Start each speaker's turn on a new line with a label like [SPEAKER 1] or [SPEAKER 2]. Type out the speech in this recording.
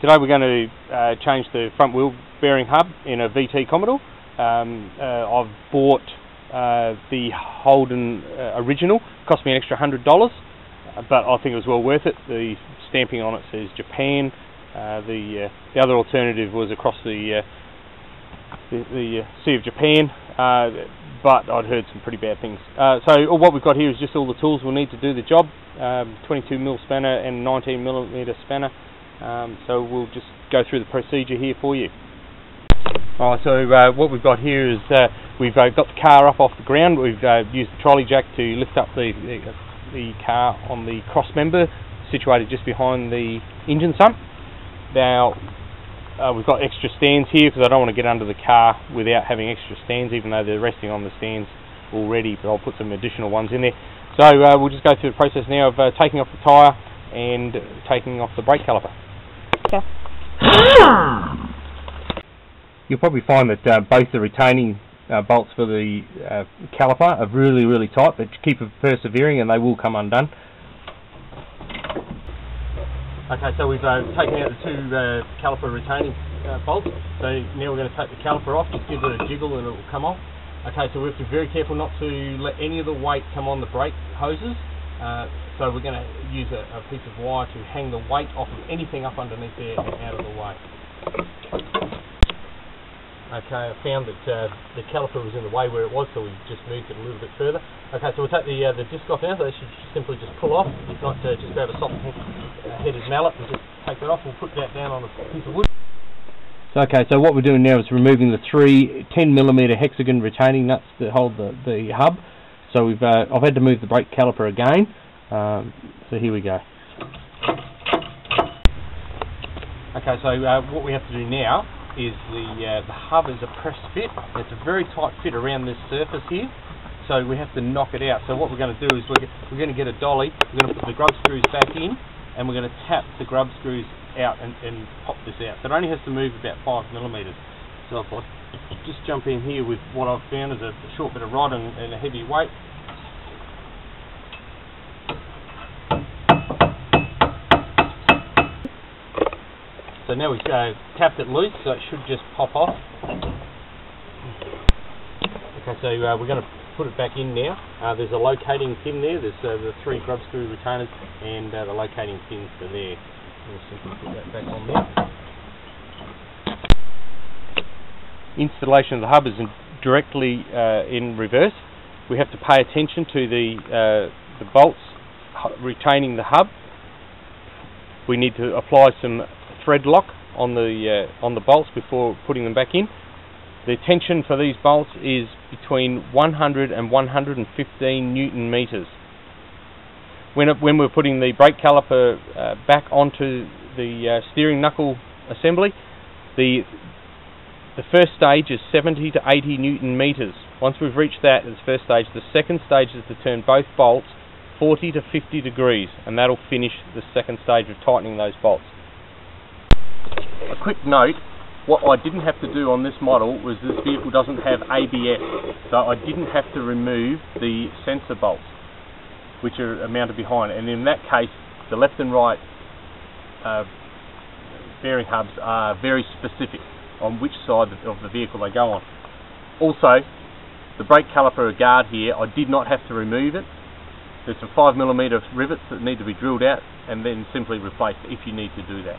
[SPEAKER 1] Today we're going to change the front wheel bearing hub in a VT Commodore. I've bought the Holden original. It cost me an extra $100, but I think it was well worth it. The stamping on it says Japan. The other alternative was across the Sea of Japan, but I'd heard some pretty bad things. So what we've got here is just all the tools we'll need to do the job. 22mm spanner and 19mm spanner. So we'll just go through the procedure here for you. Alright, so what we've got here is we've got the car up off the ground. We've used the trolley jack to lift up the car on the cross member situated just behind the engine sump. Now we've got extra stands here because I don't want to get under the car without having extra stands, even though they're resting on the stands already, but I'll put some additional ones in there. So we'll just go through the process now of taking off the tyre and taking off the brake caliper. Okay. You'll probably find that both the retaining bolts for the caliper are really tight, but keep persevering and they will come undone. Okay, so we've taken out the two caliper retaining bolts, so now we're going to take the caliper off. Just give it a jiggle and it will come off. Okay, so we have to be very careful not to let any of the weight come on the brake hoses. So we're going to use a piece of wire to hang the weight off of anything up underneath there and out of the way. Okay, I found that the caliper was in the way where it was, so we just moved it a little bit further. Okay, so we'll take the disc off now. So they should simply just pull off. If not, just grab a soft headed mallet and just take that off. We'll put that down on a piece of wood. Okay, so what we're doing now is removing the three 10mm hexagon retaining nuts that hold the hub. So I've had to move the brake caliper again. So here we go. Okay, so what we have to do now is the hub is a press fit. It's a very tight fit around this surface here, so we have to knock it out. So what we're going to do is we're going to get a dolly, we're going to put the grub screws back in, and we're going to tap the grub screws out and pop this out. So it only has to move about 5mm. So if I just jump in here with what I've found is a short bit of rod and a heavy weight. So now we've tapped it loose, so it should just pop off. Okay, so we're going to put it back in now. There's a locating pin there. There's the three grub screw retainers and the locating pins are there. We'll simply put that back on there. Installation of the hub is directly in reverse. We have to pay attention to the bolts retaining the hub. We need to apply some thread lock on the bolts before putting them back in. The tension for these bolts is between 100 and 115 Newton meters. When we're putting the brake caliper back onto the steering knuckle assembly, the first stage is 70 to 80 Newton meters. Once we've reached that, it's the first stage. The second stage is to turn both bolts 40 to 50 degrees, and that'll finish the second stage of tightening those bolts. A quick note, what I didn't have to do on this model was this vehicle doesn't have ABS, so I didn't have to remove the sensor bolts, which are mounted behind, and in that case the left and right bearing hubs are very specific on which side of the vehicle they go on. Also, the brake caliper guard here, I did not have to remove it. There's some 5mm rivets that need to be drilled out and then simply replaced if you need to do that.